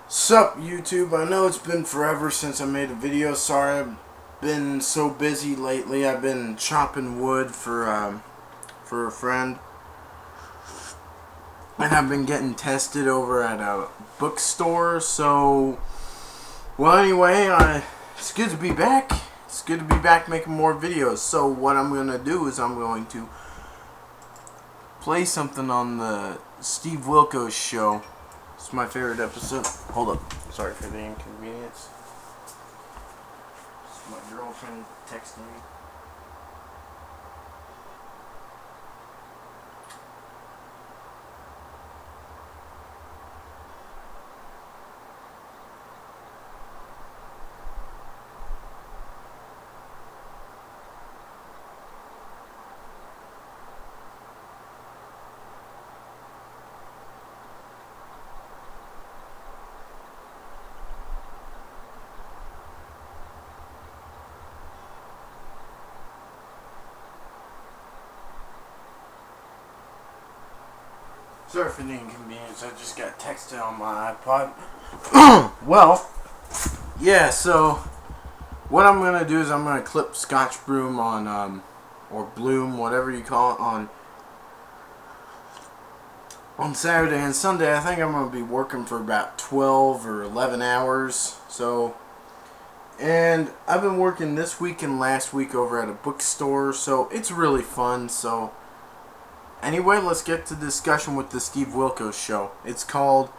Sup YouTube, I know it's been forever since I made a video. Sorry I've been so busy lately. I've been chopping wood for a friend. And I've been getting tested over at a bookstore. So, well anyway, it's good to be back. It's good to be back making more videos. So what I'm going to do is I'm going to play something on the Steve Wilkos show. It's my favorite episode. Hold up. Sorry for the inconvenience. It's my girlfriend texting me. Sorry for the inconvenience. I just got texted on my iPod. Well, yeah, so what I'm going to do is I'm going to clip Scotch Broom on, or Bloom, whatever you call it, on Saturday and Sunday. I think I'm going to be working for about 12 or 11 hours. So, and I've been working this week and last week over at a bookstore, so it's really fun. So anyway, let's get to discussion with the Steve Wilkos show. It's called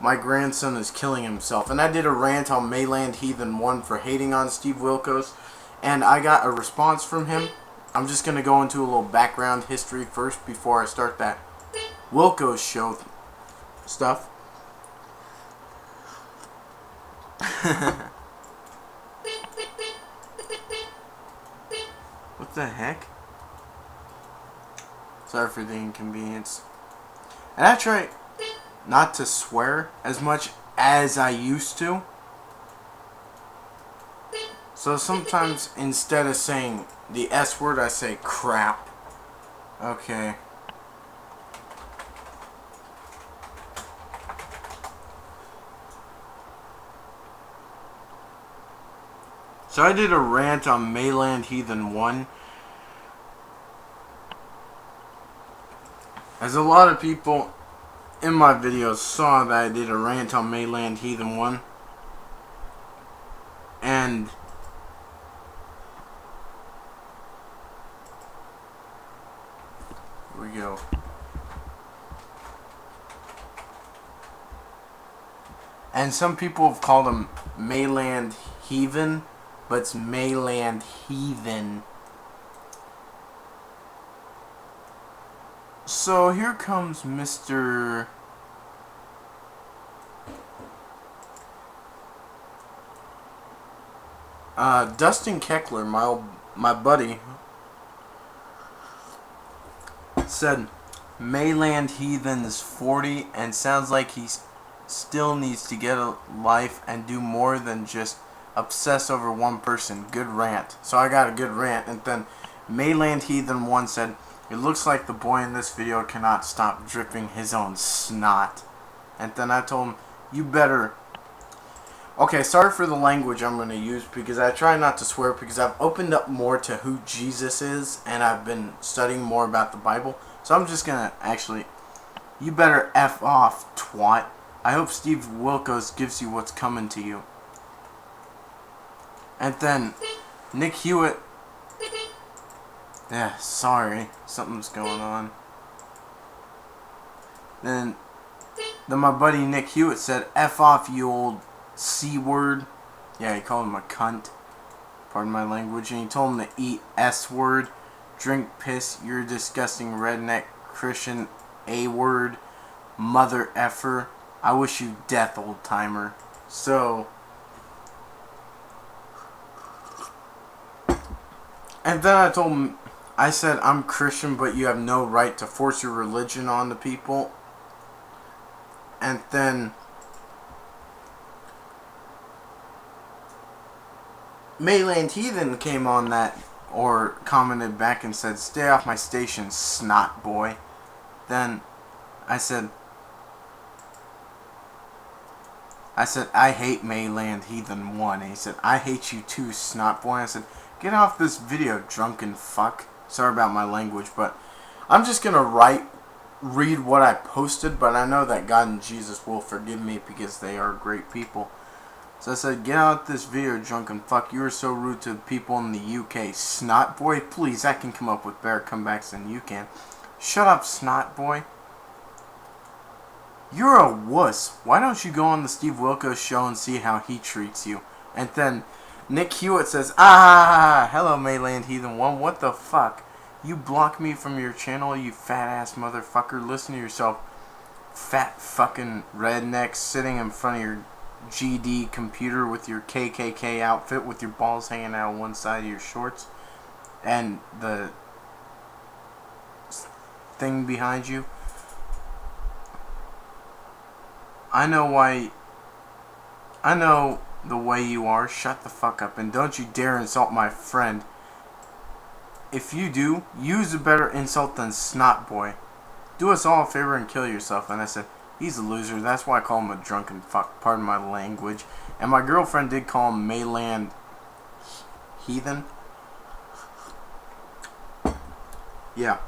My Grandson is Killing Himself. And I did a rant on Mayland Heathen 1 for hating on Steve Wilkos. And I got a response from him. I'm just going to go into a little background history first before I start that Wilkos show stuff. What the heck? Sorry for the inconvenience. And I try not to swear as much as I used to. So sometimes instead of saying the S word, I say crap. Okay. So I did a rant on Mayland Heathen 1. As a lot of people in my videos saw that I did a rant on Mayland Heathen 1. And here we go. And some people have called him Mayland Heathen, but it's Mayland Heathen. So here comes Mr. Dustin Keckler, my buddy, said Mayland Heathen is 40 and sounds like he still needs to get a life and do more than just obsess over one person. Good rant. So I got a good rant. And then Mayland Heathen 1 said, it looks like the boy in this video cannot stop dripping his own snot. And then I told him, you better... Okay, sorry for the language I'm going to use because I try not to swear because I've opened up more to who Jesus is and I've been studying more about the Bible. So I'm just going to actually... You better F off, twat. I hope Steve Wilkos gives you what's coming to you. And then Nick Hewitt... Yeah, sorry. Something's going on. Then my buddy Nick Hewitt said, F off, you old C-word. Yeah, he called him a cunt. Pardon my language. And he told him to eat S-word. Drink piss. You're a disgusting redneck Christian A-word. Mother effer. I wish you death, old timer. So... And then I told him... I said, I'm Christian, but you have no right to force your religion on the people. And then Mayland Heathen came on that, or commented back and said, stay off my station, snot boy. Then I said, I said, I hate Mayland Heathen 1. And he said, I hate you too, snot boy. I said, get off this video, drunken fuck. Sorry about my language, but I'm just going to read what I posted, but I know that God and Jesus will forgive me because they are great people. So I said, get out this video, drunken fuck. You are so rude to the people in the UK. Snot boy, please, I can come up with better comebacks than you can. Shut up, snot boy. You're a wuss. Why don't you go on the Steve Wilkos show and see how he treats you? And then Nick Hewitt says, hello Mayland Heathen 1. What the fuck? You block me from your channel, you fat ass motherfucker. Listen to yourself, fat fucking redneck sitting in front of your GD computer with your KKK outfit with your balls hanging out on one side of your shorts and the thing behind you. I know the way you are. Shut the fuck up and don't you dare insult my friend. If you do, use a better insult than snot boy. Do us all a favor and kill yourself. And I said, he's a loser. That's why I call him a drunken fuck. Pardon my language. And my girlfriend did call him Mayland Heathen. Yeah.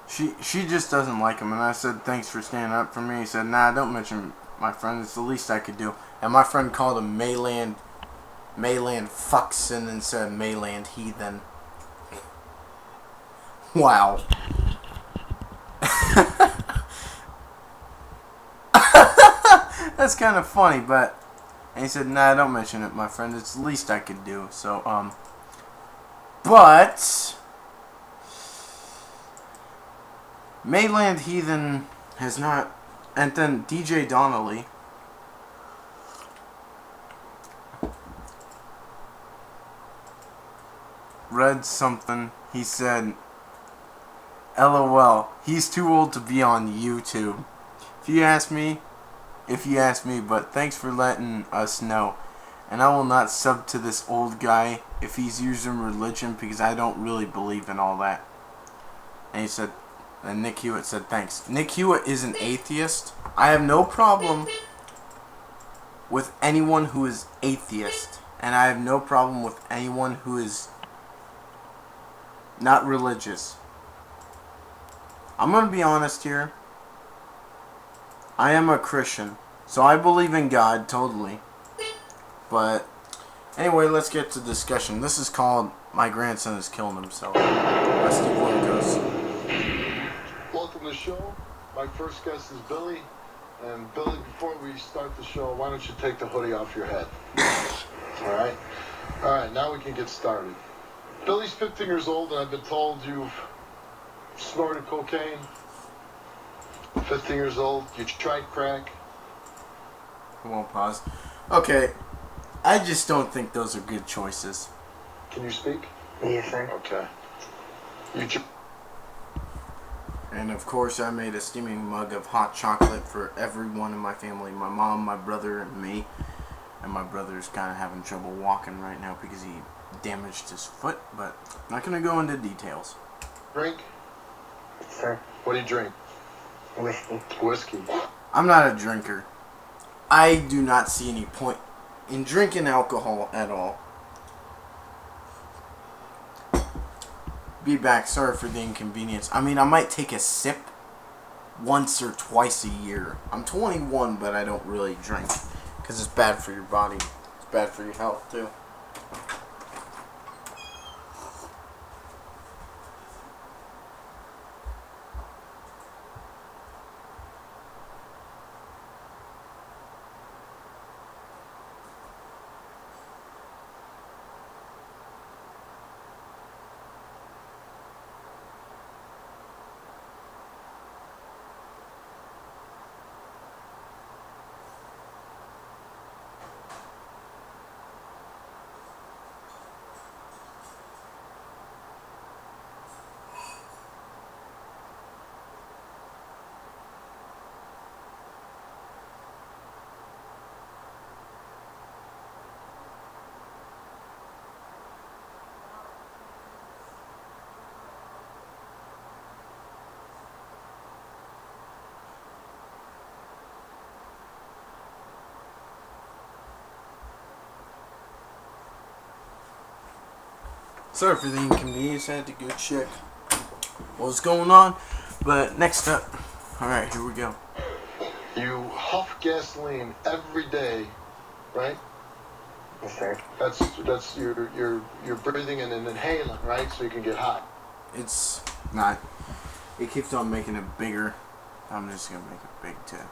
She just doesn't like him. And I said, thanks for standing up for me. He said, nah, don't mention my friend. It's the least I could do. And my friend called him Mayland Fuckson and said Mayland Heathen. Wow. That's kind of funny, but... And he said, nah, don't mention it, my friend. It's the least I could do. So, But... Mayland Heathen has not... And then DJ Donnelly... read something. He said, LOL, he's too old to be on YouTube. If you ask me, but thanks for letting us know. And I will not sub to this old guy if he's using religion because I don't really believe in all that. And he said, and Nick Hewitt said, thanks. Nick Hewitt is an atheist. I have no problem with anyone who is atheist. And I have no problem with anyone who is not religious. I'm going to be honest here. I am a Christian. So I believe in God, totally. But, anyway, let's get to discussion. This is called My Grandson Is Killing Himself. Rusty Wilkos. Welcome to the show. My first guest is Billy. And Billy, before we start the show, why don't you take the hoodie off your head? Alright? Alright, now we can get started. Billy's 15 years old, and I've been told you've snorted cocaine. 15 years old, you tried crack. I won't pause. Okay, I just don't think those are good choices. Can you speak? Yes, sir. Okay. And of course, I made a steaming mug of hot chocolate for everyone in my family. My mom, my brother, and me. And my brother's kind of having trouble walking right now because he damaged his foot, but I'm not going to go into details. Drink? Sir. What do you drink? Whiskey. Whiskey. I'm not a drinker. I do not see any point in drinking alcohol at all. Be back. Sorry for the inconvenience. I mean, I might take a sip once or twice a year. I'm 21, but I don't really drink because it's bad for your body. It's bad for your health, too. Sorry for the inconvenience. I had to go check what was going on. But next up, alright, here we go. You huff gasoline every day, right? Yes, sir. That's you're breathing in an inhalant, right? So you can get high. It's not. It keeps on making it bigger. I'm just gonna make it big to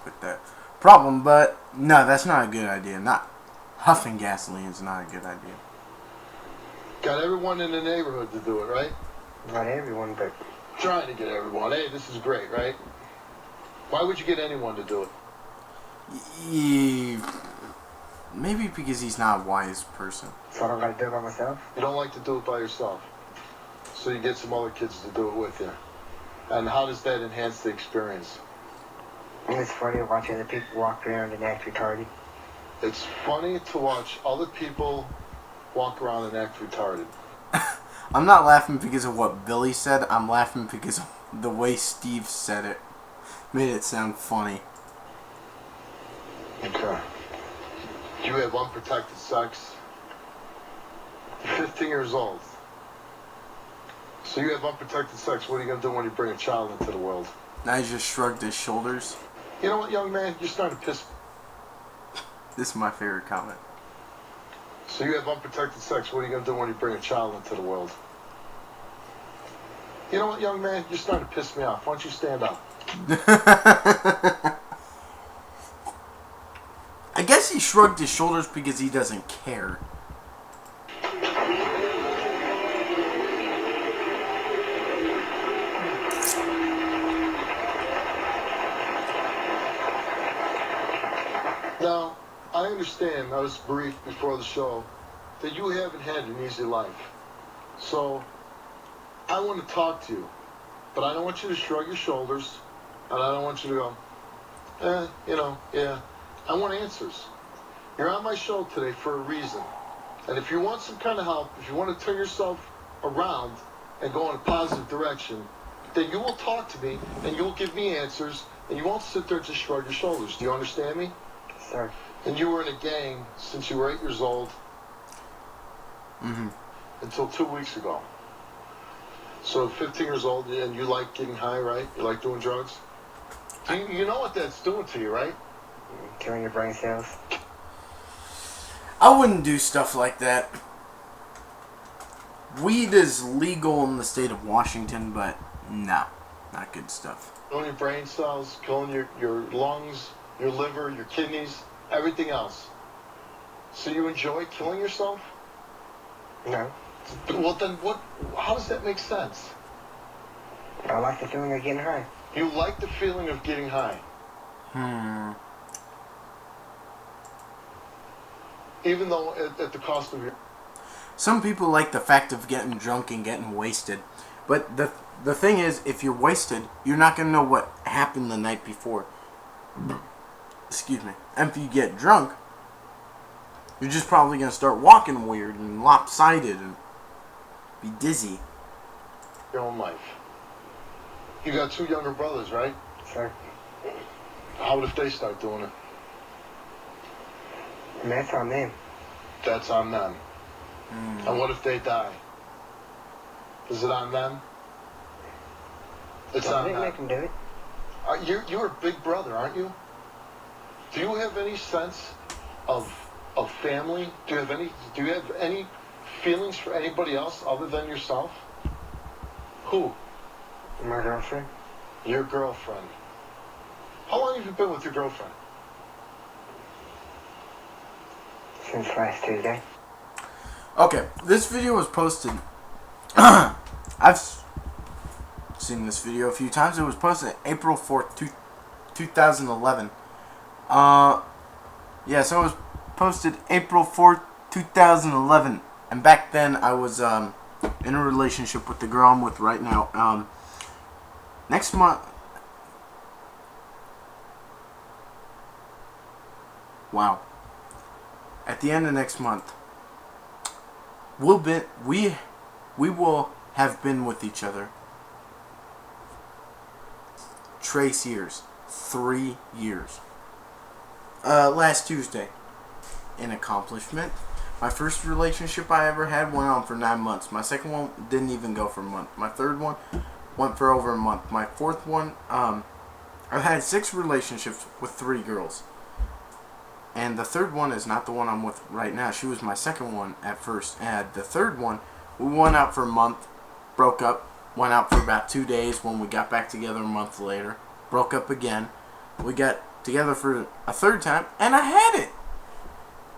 put that problem, but no, that's not a good idea. Not huffing gasoline is not a good idea. Got everyone in the neighborhood to do it, right? Not everyone, but Trying to get everyone. Hey, this is great, right? Why would you get anyone to do it? Maybe because he's not a wise person. so I don't gotta do it by myself. You don't like to do it by yourself. So you get some other kids to do it with you. And how does that enhance the experience? It's funny to watch other people walk around and act retarded. It's funny to watch other people walk around and act retarded. I'm not laughing because of what Billy said. I'm laughing because of the way Steve said it. Made it sound funny. Okay. You have unprotected sex. You're 15 years old. So you have unprotected sex. What are you going to do when you bring a child into the world? I just shrugged his shoulders. You know what, young man? You're starting to piss. This is my favorite comment. So you have unprotected sex. What are you going to do when you bring a child into the world? You know what, young man? You're starting to piss me off. Why don't you stand up? I guess he shrugged his shoulders because he doesn't care. Now, I understand, I was briefed before the show, that you haven't had an easy life. So, I want to talk to you. But I don't want you to shrug your shoulders, and I don't want you to go, yeah. I want answers. You're on my show today for a reason. And if you want some kind of help, if you want to turn yourself around and go in a positive direction, then you will talk to me, and you'll give me answers, and you won't sit there and just shrug your shoulders. Do you understand me? Sir. And you were in a gang since you were 8 years old until 2 weeks ago. So 15 years old, and you like getting high, right? You like doing drugs? You know what that's doing to you, right? Killing your brain cells. I wouldn't do stuff like that. Weed is legal in the state of Washington, but no, not good stuff. Killing your brain cells, killing your lungs, your liver, your kidneys, everything else. So you enjoy killing yourself? No. Well then what, how does that make sense? I like the feeling of getting high. You like the feeling of getting high. Even though at the cost of your... Some people like the fact of getting drunk and getting wasted. But the thing is, if you're wasted, you're not going to know what happened the night before. Excuse me. And if you get drunk, you're just probably going to start walking weird and lopsided and be dizzy. Your own life. You got 2 younger brothers, right? Sir. How if they start doing it? And that's on them. That's on them. And what if they die? Is it on them? It's I on didn't them. make them do it. You're a big brother, aren't you? Do you have any sense of family? Do you have any feelings for anybody else other than yourself? Who? My girlfriend. Your girlfriend. How long have you been with your girlfriend? Since last Tuesday. Okay, this video was posted. I've seen this video a few times. It was posted April 4th, 2011. Yeah, so it was posted April 4th, 2011. And back then, I was in a relationship with the girl I'm with right now. Next month... Wow. At the end of next month, we will have been with each other. Trace years. 3 years. Last Tuesday. An accomplishment. My first relationship I ever had went on for 9 months. My second one didn't even go for a month. My third one went for over a month. My fourth one, I've had 6 relationships with 3 girls. And the third one is not the one I'm with right now. She was my second one at first. And the third one, we went out for a month, broke up, went out for about 2 days when we got back together a month later, broke up again. We got together for a third time, and I had it.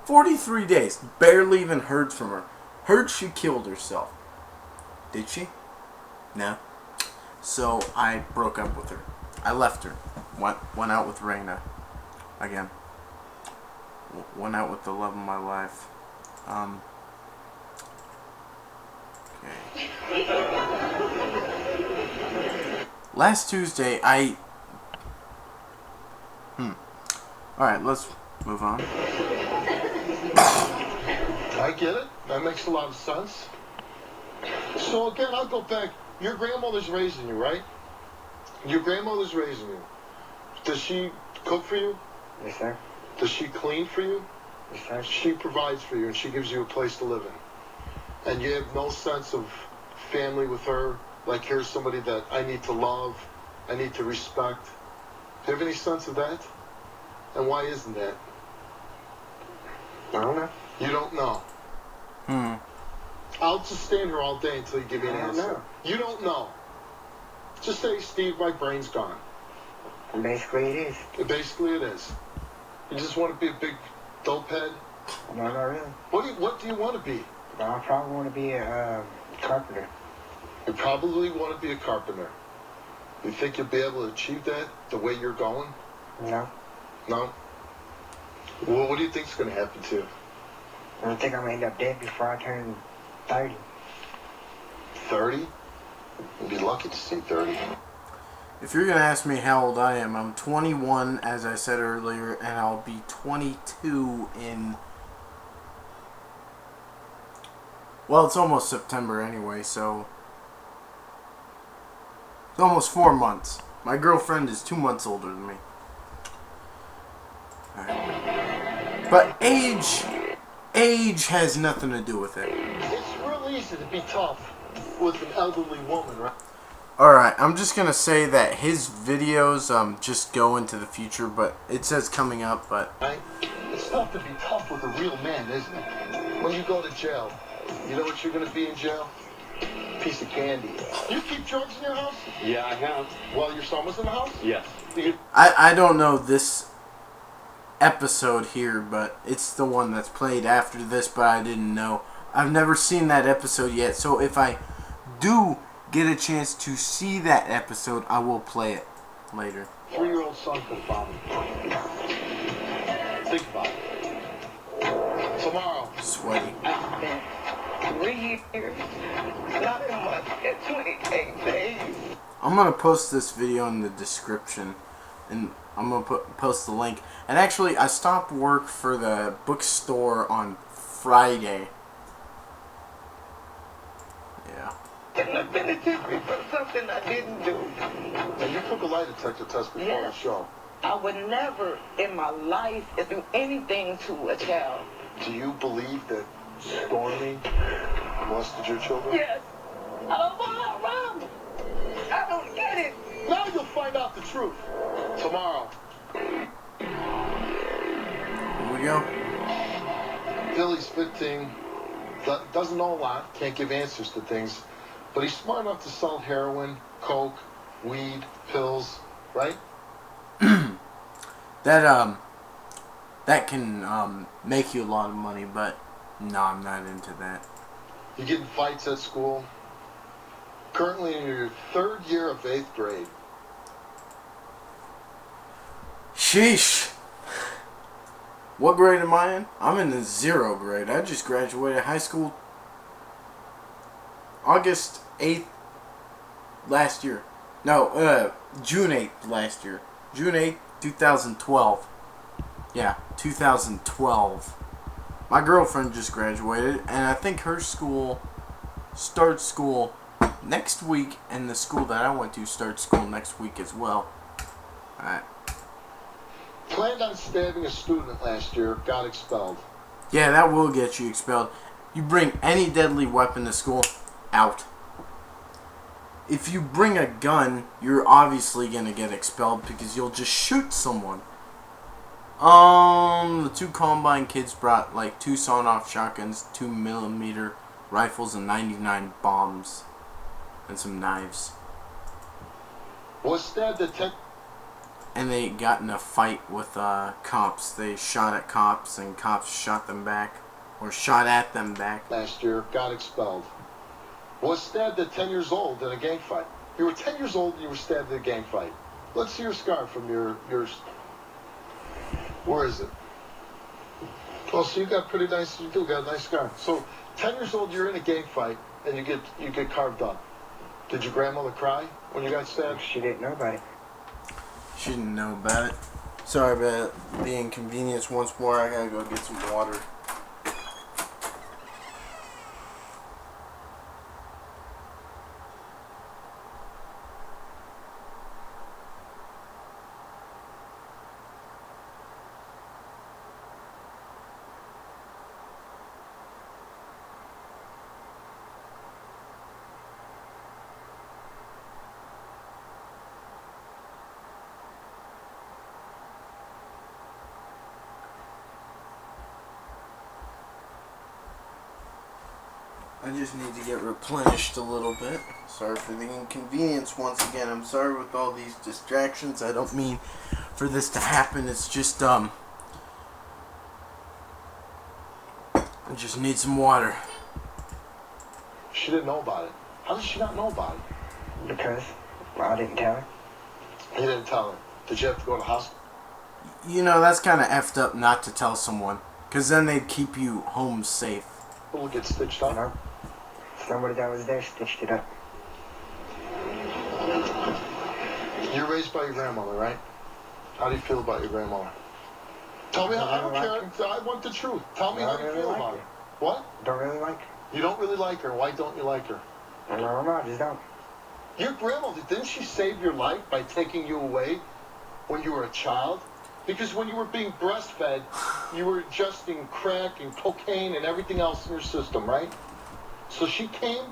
43 days. Barely even heard from her. Heard she killed herself. Did she? No. So I broke up with her. I left her. Went out with Raina. Again. Went out with the love of my life. Okay. Last Tuesday, Alright, let's move on. I get it. That makes a lot of sense. So again, I'll go back. Your grandmother's raising you, right? Your grandmother's raising you. Does she cook for you? Yes, sir. Does she clean for you? Yes, sir. She provides for you and she gives you a place to live in. And you have no sense of family with her, like here's somebody that I need to love, I need to respect. Do you have any sense of that? And why isn't that? I don't know. You don't know. I'll just stand here all day until you give me an answer. know. You don't know. Just say, Steve, my brain's gone. And basically it is. Basically it is. You just want to be a big dope head? No, not really. What do you want to be? Well, I probably want to be a carpenter. You probably want to be a carpenter. You think you'll be able to achieve that the way you're going? No. No? Well, what do you think's going to happen to you? I think I'm going to end up dead before I turn 30. 30? You'd be lucky to see 30. If you're going to ask me how old I am, I'm 21, as I said earlier, and I'll be 22 in... Well, it's almost September anyway, so... It's almost 4 months. My girlfriend is 2 months older than me. But age has nothing to do with it. It's real easy to be tough with an elderly woman, right? Alright, I'm just going to say that his videos just go into the future, but it says coming up, but... Right? It's tough to be tough with a real man, isn't it? When you go to jail, you know what you're going to be in jail? Piece of candy. You keep drugs in your house? Yeah, I have. While your son was in the house? Yes. I don't know this episode here, but it's the one that's played after this, but I didn't know. I've never seen that episode yet, so if I do get a chance to see that episode, I will play it later. 3-year-old son could father. Think about it. Tomorrow. Sweaty. I spent 3 years, not a month, and 28 days. I'm going to post this video in the description, and I'm going to post the link. And actually, I stopped work for the bookstore on Friday. Yeah. Couldn't have been a me for something I didn't do. Now, you took a lie detector test before Yes. the show. I would never in my life do anything to a child. Do you believe that Stormy molested your children? Yes. I don't want to run. I don't get it. Now you'll find out the truth. Tomorrow. Here we go. Billy's 15, doesn't know a lot, can't give answers to things, but he's smart enough to sell heroin, coke, weed, pills, right? That can make you a lot of money, but no, I'm not into that. You get in fights at school. Currently in your 3rd year of 8th grade. Sheesh. What grade am I in? I'm in the 0 grade. I just graduated high school August 8th last year. No, June 8th last year. June 8th, 2012. Yeah, 2012. My girlfriend just graduated, and I think her school starts school next week, and the school that I went to starts school next week as well. Alright. Planned on stabbing a student last year, got expelled. Yeah, that will get you expelled. You bring any deadly weapon to school, out. If you bring a gun, you're obviously going to get expelled because you'll just shoot someone. The 2 Columbine kids brought like 2 sawn-off shotguns, 2mm rifles, and 99 bombs. And some knives. Was stabbed at 10. And they got in a fight with cops. They shot at cops and cops shot them back. Or shot at them back. Last year, got expelled. Was stabbed at 10 years old in a gang fight. You were 10 years old and you were stabbed in a gang fight. Let's see your scar from your where is it? Oh, so you got pretty nice, you do got a nice scar. So 10 years old, you're in a gang fight and you get carved up. Did your grandmother cry when you got stabbed? She didn't know about it. She didn't know about it. Sorry about the inconvenience once more. I gotta go get some water. I just need to get replenished a little bit. Sorry for the inconvenience once again. I'm sorry with all these distractions. I don't mean for this to happen. It's just, I just need some water. She didn't know about it. How did she not know about it? Because I didn't tell her. You didn't tell her. Did you have to go to the hospital? You know, that's kind of effed up not to tell someone. Because then they'd keep you home safe. We'll get stitched up. No. Somebody that was there stitched it up. You're raised by your grandmother, right? How do you feel about your grandmother? Tell me how. I don't care. I want the truth. Tell me how you feel about her. What? Don't really like her. You don't really like her. Why don't you like her? I don't know, I just don't. Your grandmother, didn't she save your life by taking you away when you were a child? Because when you were being breastfed, you were ingesting crack and cocaine and everything else in your system, right? So she came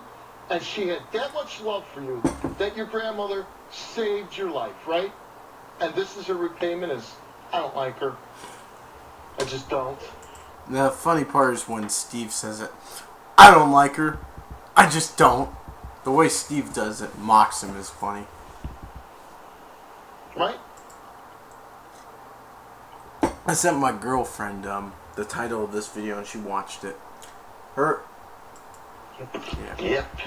and she had that much love for you that your grandmother saved your life, right? And this is her repayment is, I don't like her. I just don't. The funny part is when Steve says it. I don't like her. I just don't. The way Steve does it mocks him is funny. Right? I sent my girlfriend the title of this video and she watched it. Her... Yeah. Yep.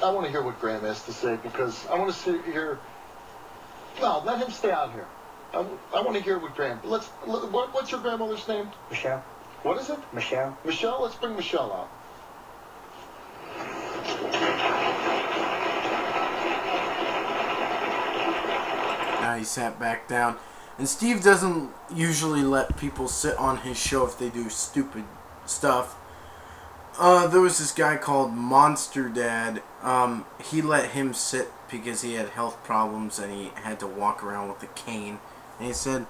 I want to hear what Graham has to say because I want to sit here. No, let him stay out here. I want to hear what Graham. What's your grandmother's name? Michelle. What is it? Michelle. Michelle. Let's bring Michelle out. Now he sat back down. And Steve doesn't usually let people sit on his show if they do stupid stuff. There was this guy called Monster Dad. He let him sit because he had health problems and he had to walk around with a cane. And he said,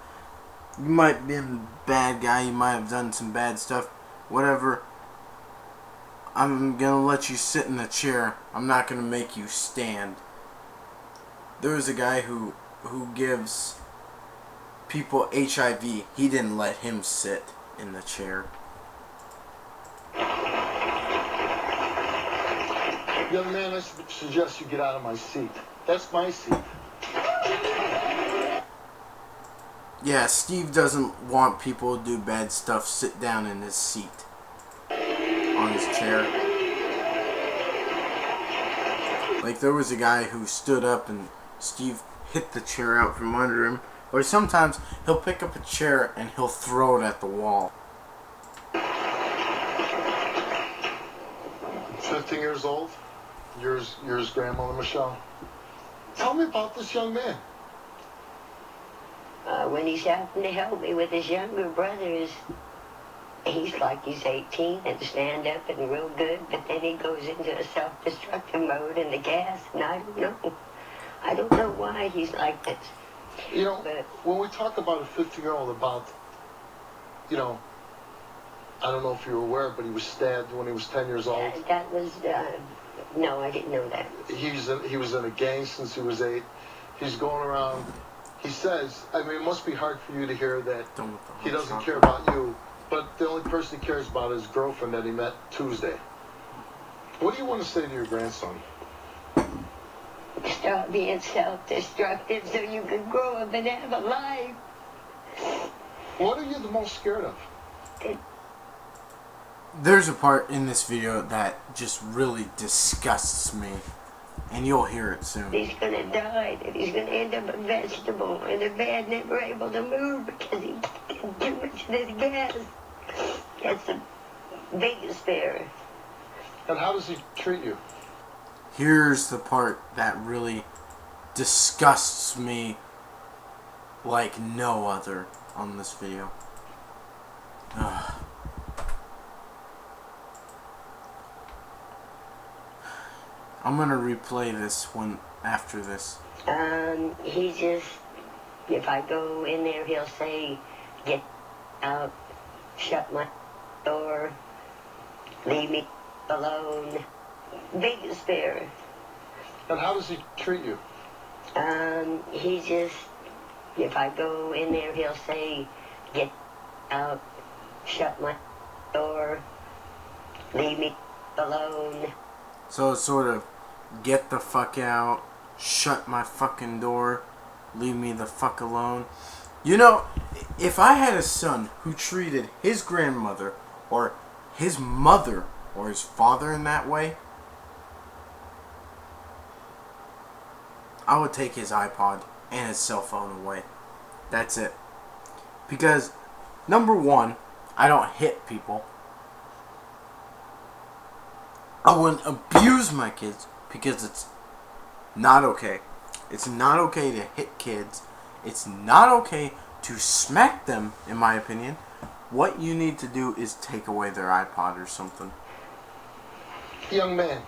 you might be a bad guy, you might have done some bad stuff, whatever. I'm gonna let you sit in the chair. I'm not gonna make you stand. There was a guy who gives people HIV. He didn't let him sit in the chair. Young man, I suggest you get out of my seat. That's my seat. Yeah, Steve doesn't want people to do bad stuff sit down in his seat. On his chair. Like there was a guy who stood up and Steve hit the chair out from under him. Or sometimes he'll pick up a chair and he'll throw it at the wall. 15 years old. Yours grandmother Michelle. Tell me about this young man. When he's having to help me with his younger brothers, he's like he's 18 and stand up and real good, but then he goes into a self-destructive mode in the gas, and I don't know why he's like this. You know, when we talk about a 15-year-old about, you know, I don't know if you were aware, but he was stabbed when he was 10 years old. That was, no, I didn't know that. He was in a gang since he was 8. He's going around. He says, I mean, it must be hard for you to hear that he doesn't care about you, but the only person he cares about is his girlfriend that he met Tuesday. What do you want to say to your grandson? Stop being self-destructive so you can grow up and have a life. What are you the most scared of? There's a part in this video that just really disgusts me, and you'll hear it soon. He's gonna die, and he's gonna end up a vegetable, and the man never able to move because he did too much of this gas. That's the biggest fear. And how does he treat you? Here's the part that really disgusts me like no other on this video. Ugh. I'm gonna replay this one after this. He just, if I go in there, he'll say, get out, shut my door, leave me alone. Biggest fear. And how does he treat you? He just, if I go in there, he'll say, get out, shut my door, leave me alone. So it's sort of, get the fuck out, shut my fucking door, leave me the fuck alone. You know, if I had a son who treated his grandmother or his mother or his father in that way, I would take his iPod and his cell phone away. That's it. Because, number one, I don't hit people. I wouldn't abuse my kids because it's not okay. It's not okay to hit kids. It's not okay to smack them, in my opinion. What you need to do is take away their iPod or something. Young man,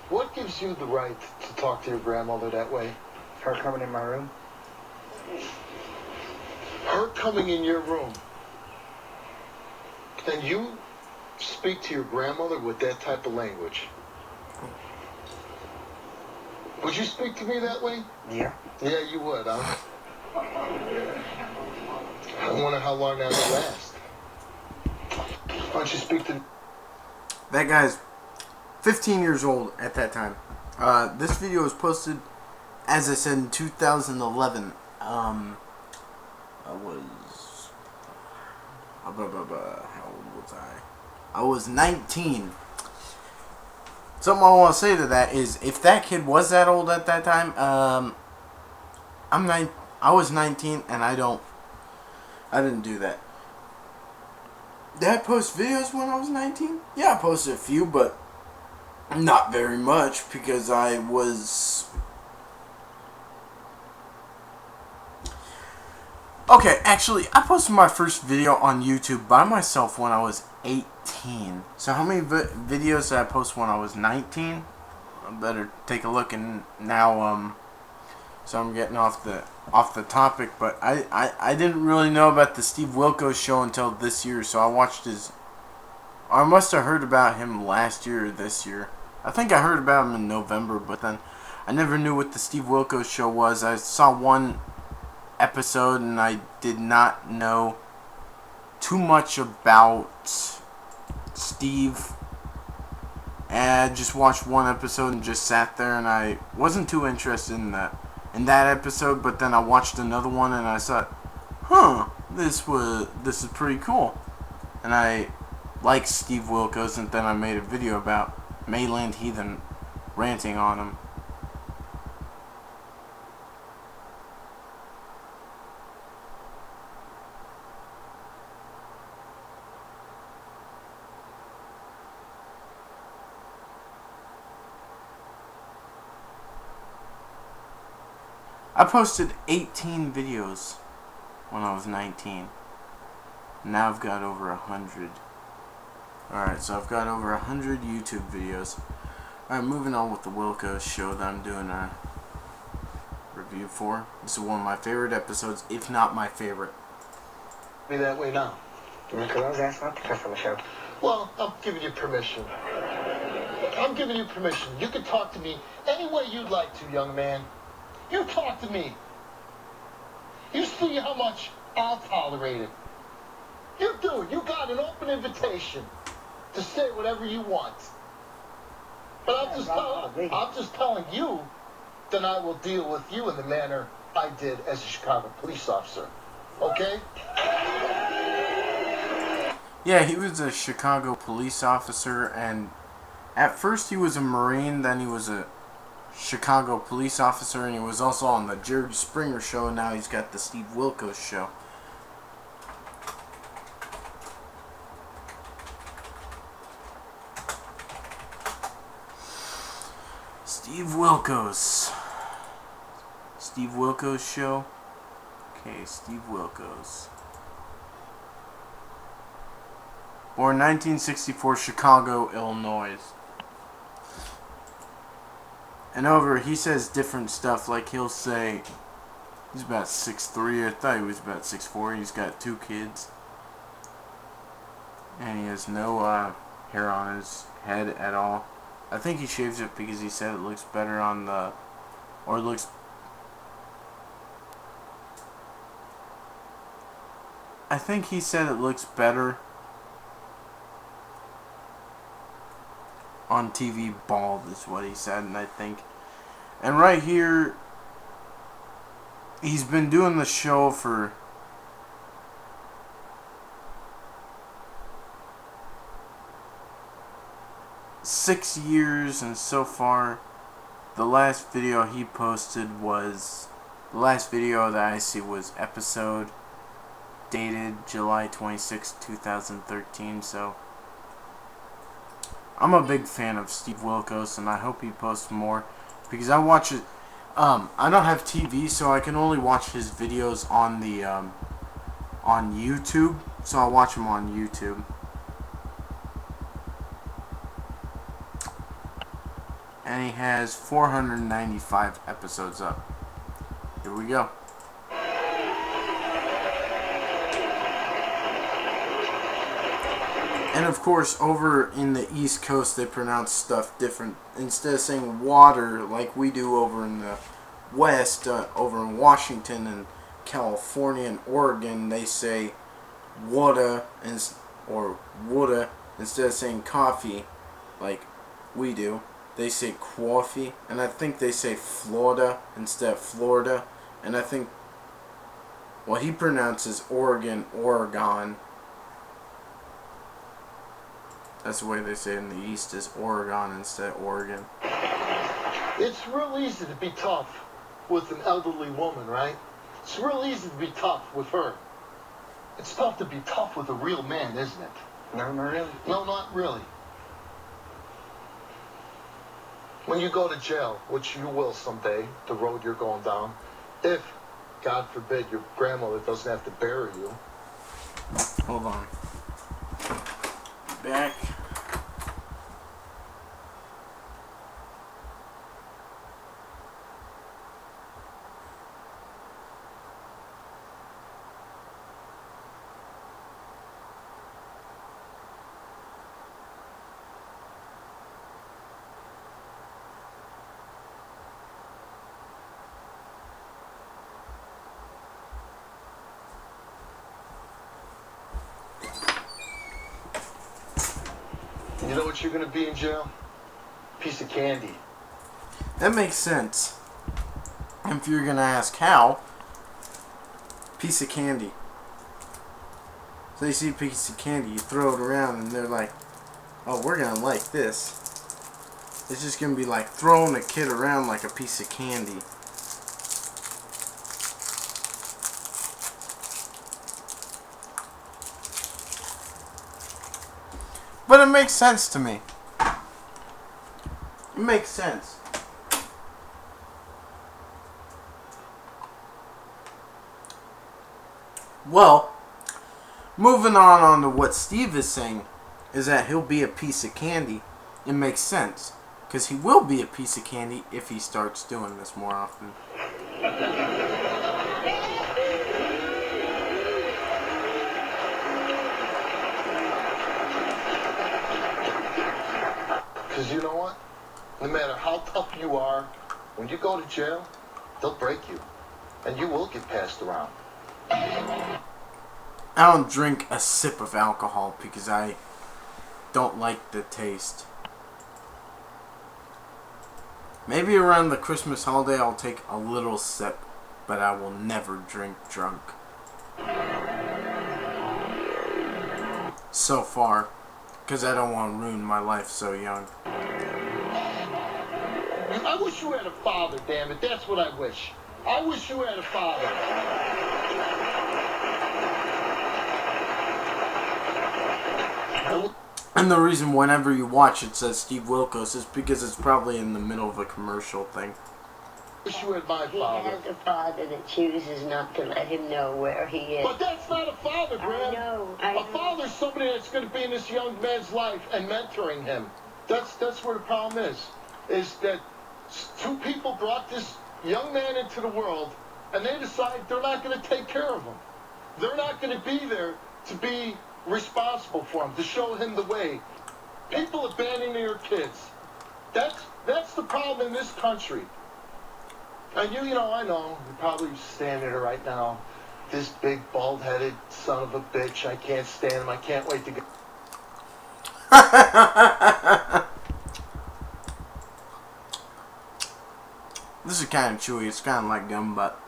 what gives you the right to talk to your grandmother that way? Her coming in my room. Her coming in your room. And you speak to your grandmother with that type of language. Would you speak to me that way? Yeah. Yeah, you would, huh? I wonder how long that would last. Why don't you speak to... That guy's 15 years old at that time. This video was posted, as I said, in 2011. I was... how old was I? I was 19. Something I want to say to that is, if that kid was that old at that time, I was 19 and I didn't do that. Did I post videos when I was 19? Yeah, I posted a few, but not very much because I was... Okay, actually, I posted my first video on YouTube by myself when I was 18. So how many videos did I post when I was 19? I better take a look. And now, so I'm getting off the topic, but I didn't really know about the Steve Wilkos show until this year. So I watched his... I must have heard about him last year or this year. I think I heard about him in November, but then I never knew what the Steve Wilkos show was. I saw one episode and I did not know too much about Steve, and I just watched one episode and just sat there, and I wasn't too interested in that episode. But then I watched another one and I thought, this is pretty cool, and I like Steve Wilkos, and then I made a video about Mainland Heathen ranting on him. I posted 18 videos when I was 19. Now I've got over 100. Alright, so I've got over 100 YouTube videos. Alright, moving on with the Wilkos show that I'm doing a review for. This is one of my favorite episodes, if not my favorite. Me that way now. Because I was asked not to cuss on the show. Well, I'm giving you permission. I'm giving you permission. You can talk to me any way you'd like to, young man. You talk to me. You see how much I'll tolerate it. You do it. You got an open invitation to say whatever you want. But I'm just telling you that I will deal with you in the manner I did as a Chicago police officer. Okay? Yeah, he was a Chicago police officer, and at first he was a Marine, then he was a Chicago police officer, and he was also on the Jerry Springer show, and now he's got the Steve Wilkos show. Steve Wilkos. Steve Wilkos show. Okay, Steve Wilkos. Born 1964, Chicago, Illinois. And over, he says different stuff, like he'll say, he's about 6'3", I thought he was about 6'4", he's got 2 kids. And he has no hair on his head at all. I think he shaves it because he said it looks better on the, or it looks, I think he said it looks better on TV bald is what he said, and I think, and right here, he's been doing the show for six years, and so far, the last video he posted was, the last video that I see was episode dated July 26, 2013, so I'm a big fan of Steve Wilkos, and I hope he posts more, because I watch it, I don't have TV, so I can only watch his videos on the, on YouTube, so I'll watch him on YouTube. And he has 495 episodes up. Here we go. And of course, over in the East Coast, they pronounce stuff different. Instead of saying water like we do over in the West, over in Washington and California and Oregon, they say water or water instead of saying coffee like we do. They say coffee, and I think they say Florida instead of Florida, and I think, well, he pronounces Oregon, Oregon. That's the way they say it in the East, is Oregon instead of Oregon. It's real easy to be tough with an elderly woman, right? It's real easy to be tough with her. It's tough to be tough with a real man, isn't it? No, not really. No, not really. When you go to jail, which you will someday, the road you're going down, if, God forbid, your grandmother doesn't have to bury you. Hold on. Back. You know what you're going to be in jail? Piece of candy. That makes sense. And if you're going to ask how, piece of candy. So you see a piece of candy, you throw it around, and they're like, oh, we're going to like this. It's just going to be like throwing a kid around like a piece of candy. But it makes sense to me. It makes sense. Well, moving on to what Steve is saying, is that he'll be a piece of candy. It makes sense. Because he will be a piece of candy if he starts doing this more often. Because you know what? No matter how tough you are, when you go to jail, they'll break you. And you will get passed around. I don't drink a sip of alcohol because I don't like the taste. Maybe around the Christmas holiday I'll take a little sip, but I will never drink drunk. So far, because I don't want to ruin my life so young. I wish you had a father, damn it. That's what I wish. I wish you had a father. And the reason whenever you watch it says Steve Wilkos is because it's probably in the middle of a commercial thing. I wish you had my He father. has a father that chooses not to let him know where he is. But that's not a father, Graham. I know. A father's somebody that's going to be in this young man's life and mentoring him. That's where the problem is that two people brought this young man into the world, and they decide they're not going to take care of him. They're not going to be there to be responsible for him, to show him the way. People abandoning their kids. That's the problem in this country. And I know, you're probably standing there right now, this big, bald-headed son of a bitch. I can't stand him. I can't wait to go. This is kind of chewy. It's kind of like gum, but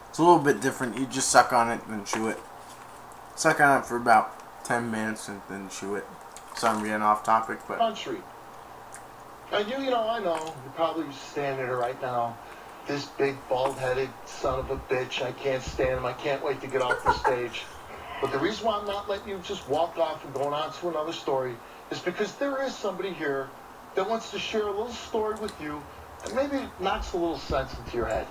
it's a little bit different. You just suck on it and chew it. Suck on it for about 10 minutes and then chew it. So I'm getting off topic, but Country. And I know, you're probably standing there right now, this big, bald-headed son of a bitch. I can't stand him. I can't wait to get off the stage. But the reason why I'm not letting you just walk off and going on to another story is because there is somebody here that wants to share a little story with you and maybe knocks a little sense into your head.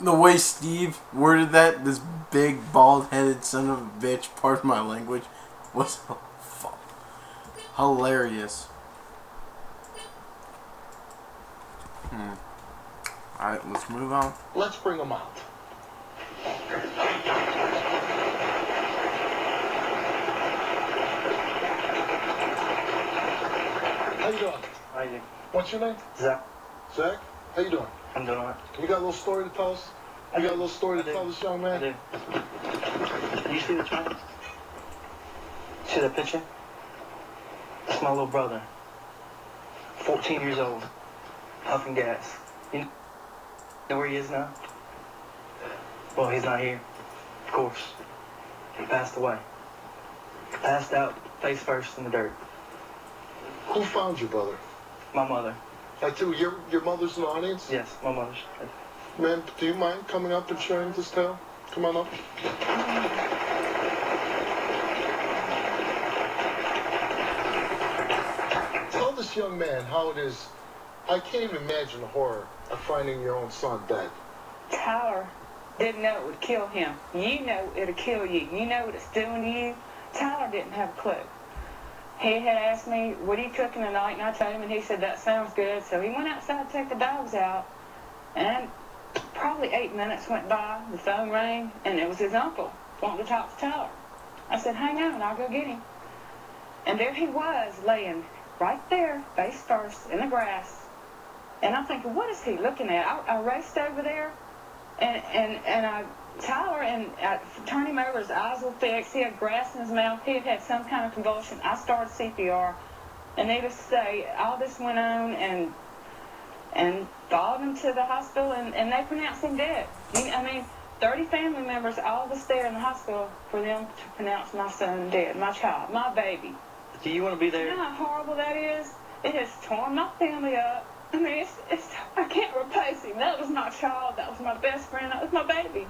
the way Steve worded that, this big bald-headed son of a bitch, pardon my language, was hilarious. Alright, let's move on. Let's bring him out. How you doing? How you doing? What's your name? Zach. Zach? How you doing? I'm doing alright. You got a little story to tell us? You got a little story to tell this young man? I do. You see the train? See that picture? That's my little brother. 14 years old. Huffing gas. You know where he is now? Well, he's not here. Of course. He passed away. Passed out, face first in the dirt. Who found your brother? My mother. That too. Your mother's in the audience? Yes, my mother's. Ma'am, do you mind coming up and sharing this tale? Come on up. Tell this young man how it is. I can't even imagine the horror of finding your own son dead. Tyler didn't know it would kill him. You know it'll kill you. You know what it's doing to you. Tyler didn't have a clue. He had asked me, what are you cooking tonight? And I told him, and he said, that sounds good. So he went outside to take the dogs out. And probably 8 minutes went by. The phone rang, and it was his uncle wanting to talk to Tyler. I said, hang on, I'll go get him. And there he was, laying right there, face first, in the grass. And I'm thinking, what is he looking at? I raced over there, and Tyler, I turned him over, his eyes were fixed, he had grass in his mouth, he had had some kind of convulsion. I started CPR, and needless to say, all this went on, and followed him to the hospital, and they pronounced him dead. 30 family members, all of us there in the hospital, for them to pronounce my son dead, my child, my baby. Do you want to be there? You know how horrible that is? It has torn my family up. I mean, I can't replace him. That was my child. That was my best friend. That was my baby.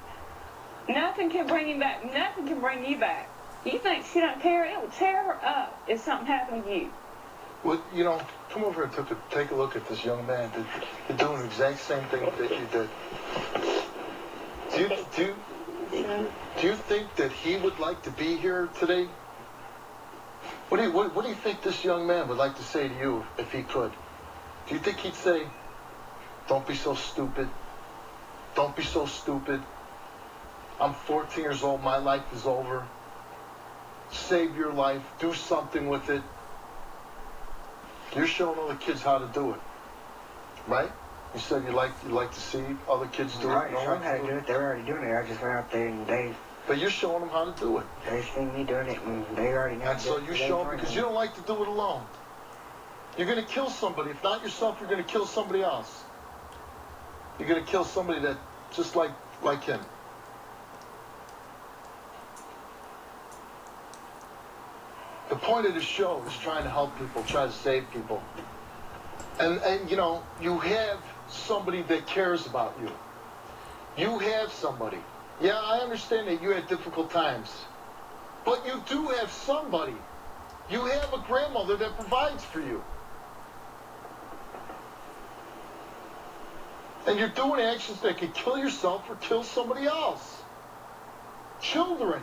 Nothing can bring him back. Nothing can bring you back. You think she don't care? It will tear her up if something happened to you. Well, come over and take a look at this young man. You're doing the exact same thing that you did. Do you think that he would like to be here today? What do you think this young man would like to say to you if he could? Do you think he'd say, don't be so stupid. Don't be so stupid. I'm 14 years old. My life is over. Save your life. Do something with it. You're showing other kids how to do it, right? You said you like to see other kids do it. Right, show them how to do it. They're already doing it. I just went out there and But you're showing them how to do it. they seen me doing it, and they already know. And so you show them because you don't like to do it alone. You're going to kill somebody. If not yourself, you're going to kill somebody else. You're going to kill somebody that just like him. The point of the show is trying to help people, try to save people. And you know, you have somebody that cares about you. You have somebody. Yeah, I understand that you had difficult times. But you do have somebody. You have a grandmother that provides for you. And you're doing actions that could kill yourself or kill somebody else. Children.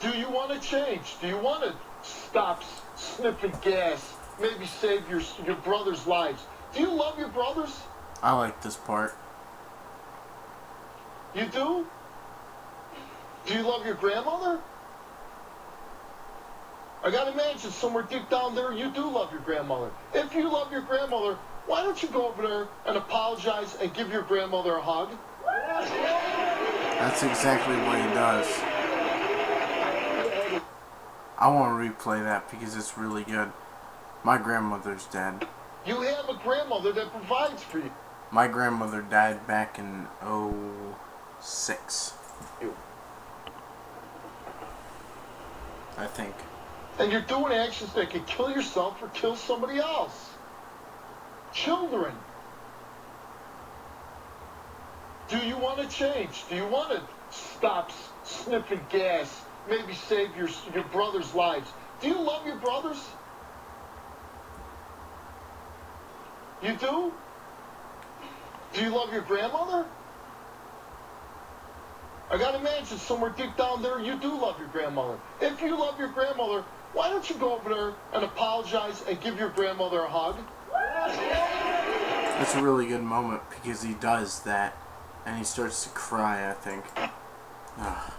Do you want to change? Do you want to stop sniffing gas? Maybe save your brother's lives? Do you love your brothers? I like this part. You do? Do you love your grandmother? I gotta imagine somewhere deep down there you do love your grandmother. If you love your grandmother, why don't you go over there and apologize and give your grandmother a hug? That's exactly what he does. I want to replay that because it's really good. My grandmother's dead. You have a grandmother that provides for you. My grandmother died back in 06. I think. And you're doing actions that could kill yourself or kill somebody else. Children. Do you want to change? Do you want to stop sniffing gas? Maybe save your brother's lives? Do you love your brothers? You do? Do you love your grandmother? I gotta imagine somewhere deep down there you do love your grandmother. If you love your grandmother, why don't you go over there and apologize and give your grandmother a hug? It's a really good moment because he does that and he starts to cry, I think. Ugh.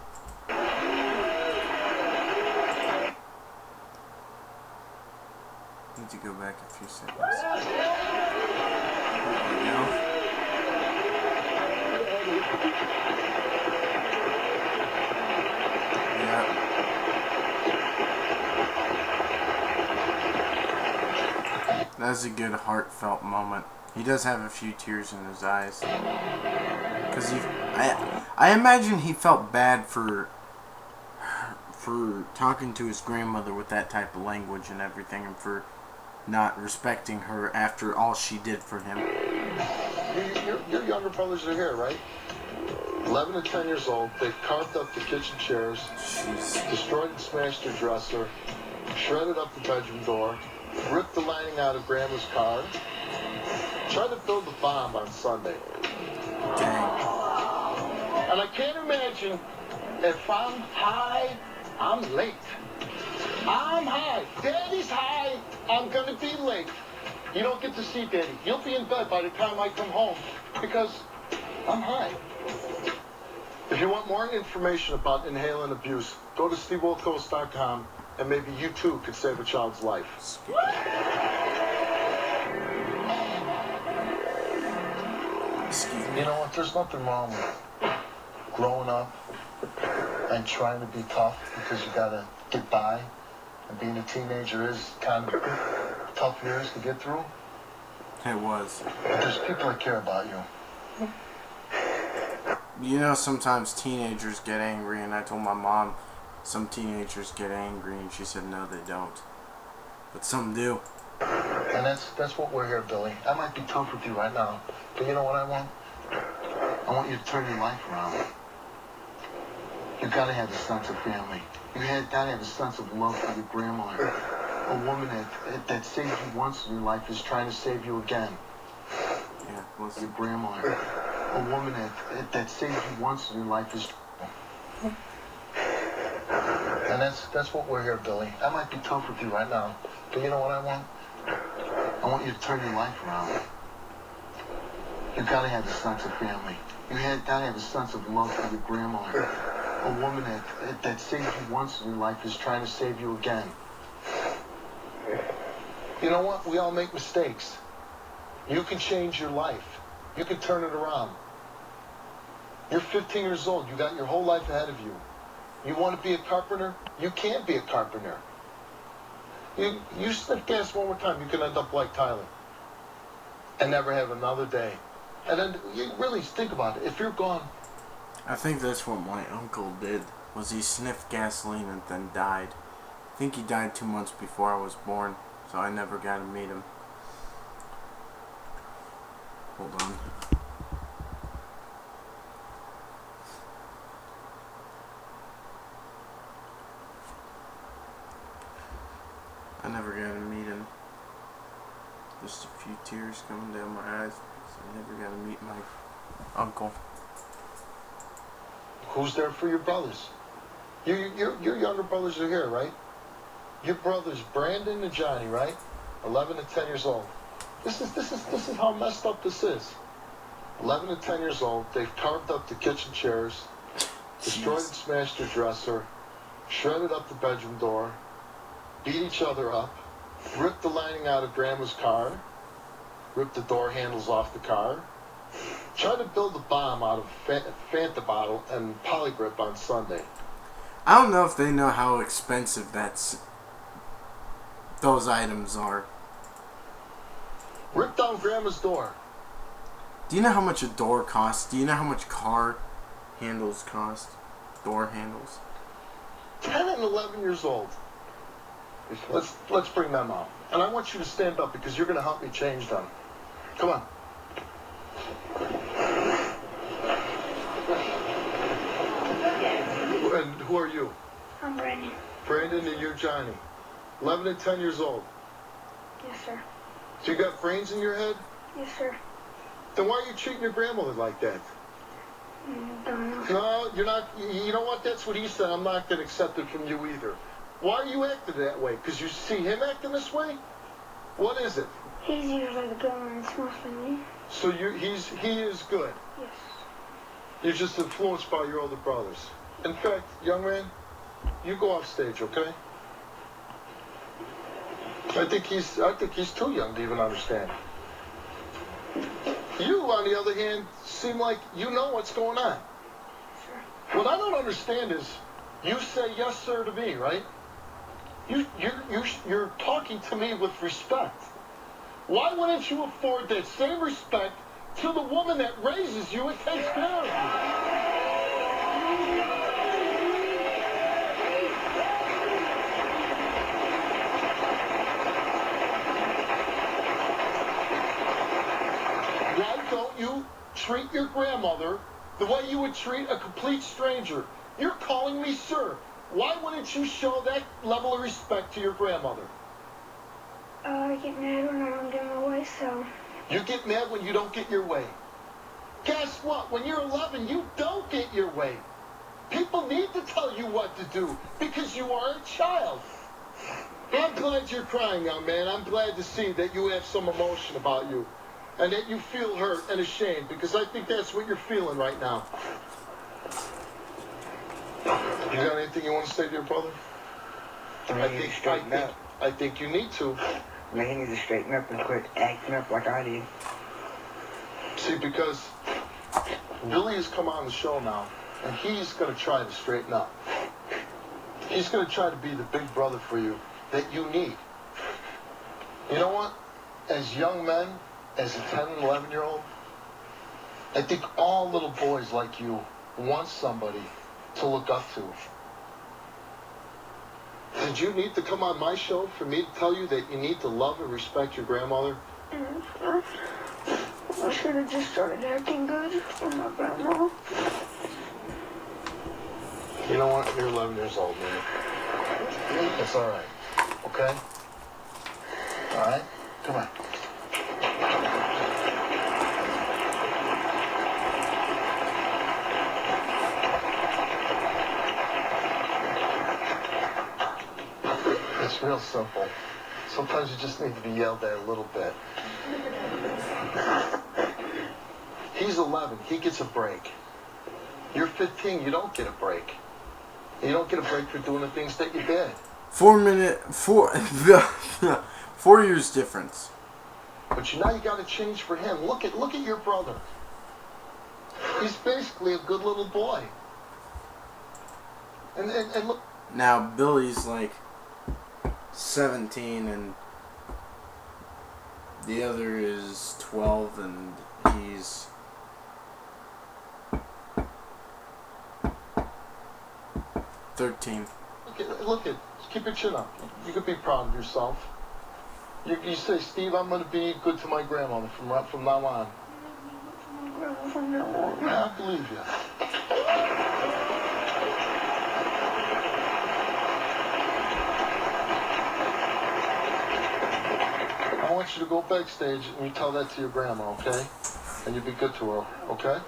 Need to go back a few seconds. There we go. That's a good heartfelt moment. He does have a few tears in his eyes. Because I imagine he felt bad for talking to his grandmother with that type of language and everything, and for not respecting her after all she did for him. Your younger brothers are here, right? 11 and 10 years old. They've carved up the kitchen chairs, Jeez. destroyed and smashed her dresser, shredded up the bedroom door, ripped the lining out of Grandma's car, tried to build the bomb on Sunday. Dang. And I can't imagine if I'm high, I'm late. I'm high. Daddy's high. I'm going to be late. You don't get to see Daddy. You'll be in bed by the time I come home because I'm high. If you want more information about inhalant abuse, go to stevewilkos.com and maybe you too could save a child's life. Excuse me. You know what? There's nothing wrong with growing up and trying to be tough because you got to get by. And being a teenager is kind of tough years to get through. It was. But there's people that care about you. You know, sometimes teenagers get angry, and I told my mom some teenagers get angry, and she said no, they don't. But some do. And that's what we're here, Billy. I might be tough with you right now, but you know what I want? I want you to turn your life around. You gotta have a sense of family. You gotta have a sense of love for your grandmother. A woman that saved you once in your life is trying to save you again. Yeah, listen. Your grandmother. A woman that saved you once in your life is. And that's what we're here, Billy. I might be tough with you right now, but you know what I want? I want you to turn your life around. You gotta have a sense of family. Gotta have a sense of love for your grandmother. A woman that saved you once in your life is trying to save you again. You know what? We all make mistakes. You can change your life. You can turn it around. You're 15 years old. You got your whole life ahead of you. You want to be a carpenter? You can't be a carpenter. You sniff gas one more time, you can end up like Tyler. And never have another day. And then you really think about it. If you're gone... I think that's what my uncle did, was he sniffed gasoline and then died. I think he died 2 months before I was born, so I never got to meet him. Hold on. I never got to meet him. Just a few tears coming down my eyes. I never got to meet my uncle. Who's there for your brothers? Your younger brothers are here, right? Your brothers, Brandon and Johnny, right? 11 and 10 years old. This is how messed up this is. 11 and 10 years old. They've carved up the kitchen chairs, destroyed and smashed their dresser, shredded up the bedroom door, beat each other up, ripped the lining out of Grandma's car, ripped the door handles off the car, tried to build a bomb out of Fanta bottle and polygrip on Sunday. I don't know if they know how expensive those items are. Ripped down Grandma's door. Do you know how much a door costs? Do you know how much car handles cost? Door handles? 10 and 11 years old. Let's bring them out. And I want you to stand up because you're going to help me change them. Come on. And who are you? I'm Brandon. Brandon, and you're Johnny. 11 and 10 years old. Yes, sir. So you got brains in your head? Yes, sir. Then why are you treating your grandmother like that? Don't know. No, you're not. You know what? That's what he said. I'm not going to accept it from you either. Why are you acting that way? Because you see him acting this way? What is it? He's usually the good one and smells like me. So he is good. Yes. You're just influenced by your older brothers. In fact, young man, you go off stage, okay? I think he's too young to even understand. You, on the other hand, seem like you know what's going on. Sure. What I don't understand is, you say yes, sir, to me, right? You're talking to me with respect. Why wouldn't you afford that same respect to the woman that raises you and takes care of you? Why don't you treat your grandmother the way you would treat a complete stranger? You're calling me sir. Why wouldn't you show that level of respect to your grandmother? I get mad when I don't get my way, so... You get mad when you don't get your way. Guess what? When you're 11, you don't get your way. People need to tell you what to do because you are a child. I'm glad you're crying, young man. I'm glad to see that you have some emotion about you and that you feel hurt and ashamed because I think that's what you're feeling right now. You got anything you want to say to your brother? I think you need to. Man, he needs to straighten up and quit acting up like I did. See, because Billy has come on the show now, and he's going to try to straighten up. He's going to try to be the big brother for you that you need. You know what? As young men, as a 10 and 11-year-old, I think all little boys like you want somebody to look up to. Did you need to come on my show for me to tell you that you need to love and respect your grandmother? I should have just started acting good for my grandma. You know what? You're 11 years old, man. It's all right. Okay? All right? Come on. It's real simple. Sometimes you just need to be yelled at a little bit. 11. He gets a break. You're 15. You don't get a break. You don't get a break for doing the things that you did. 4 years difference. But now you got to change for him. Look at your brother. He's basically a good little boy. And look. Now Billy's like 17 and the other is 12 and he's $13. Look at, keep your chin up. You could be proud of yourself. You say, Steve, I'm going to be good to my grandmother from now on. I believe you. I want you to go backstage and you tell that to your grandma, okay? And you be good to her, okay?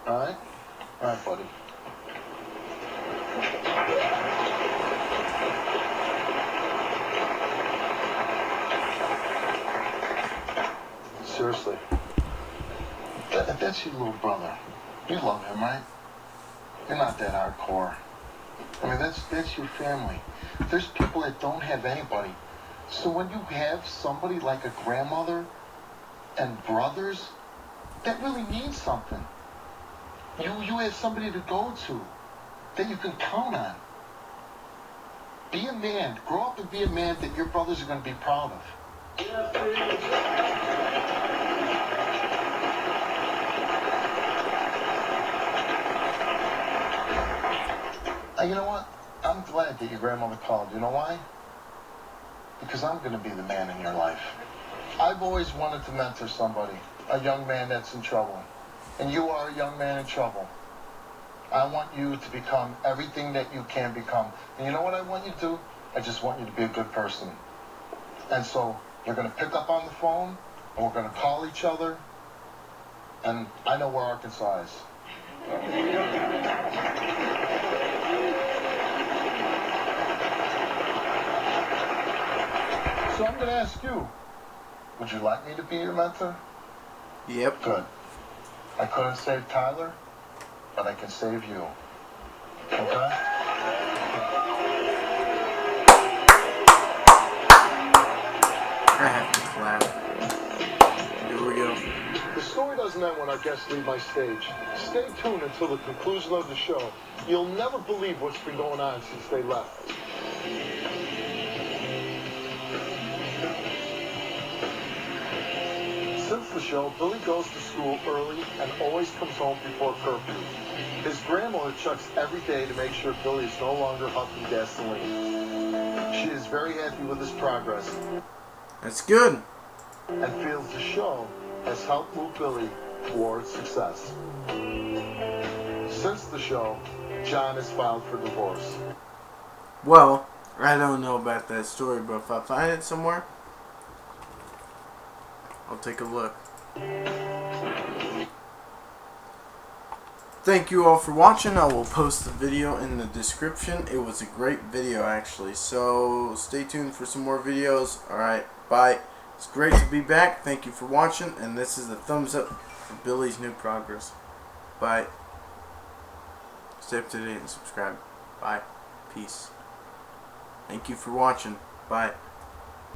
All right? All right, buddy. Seriously. That's your little brother. You love him, right? You're not that hardcore. I mean, that's your family. There's people that don't have anybody. So when you have somebody like a grandmother and brothers, that really means something. You have somebody to go to that you can count on. Be a man. Grow up and be a man that your brothers are going to be proud of. You know what? I'm glad that your grandmother called. You know why? Because I'm going to be the man in your life. I've always wanted to mentor somebody, a young man that's in trouble. And you are a young man in trouble. I want you to become everything that you can become. And you know what I want you to do? I just want you to be a good person. And so you're going to pick up on the phone, and we're going to call each other. And I know where Arkansas is. So I'm going to ask you, would you like me to be your mentor? Yep. Good. I couldn't save Tyler, but I can save you. Okay? I have to clap. Here we go. The story doesn't end when our guests leave my stage. Stay tuned until the conclusion of the show. You'll never believe what's been going on since they left. Since the show, Billy goes to school early and always comes home before curfew. His grandmother checks every day to make sure Billy is no longer huffing gasoline. She is very happy with his progress. That's good. And feels the show has helped move Billy towards success. Since the show, John has filed for divorce. Well, I don't know about that story, but if I find it somewhere, I'll take a look. Thank you all for watching. I will post the video in the description. It was a great video actually, so stay tuned for some more videos. Alright, bye. It's great to be back. Thank you for watching, and this is the thumbs up for Billy's new progress. Bye. Stay up to date and subscribe. Bye. Peace. Thank you for watching. Bye.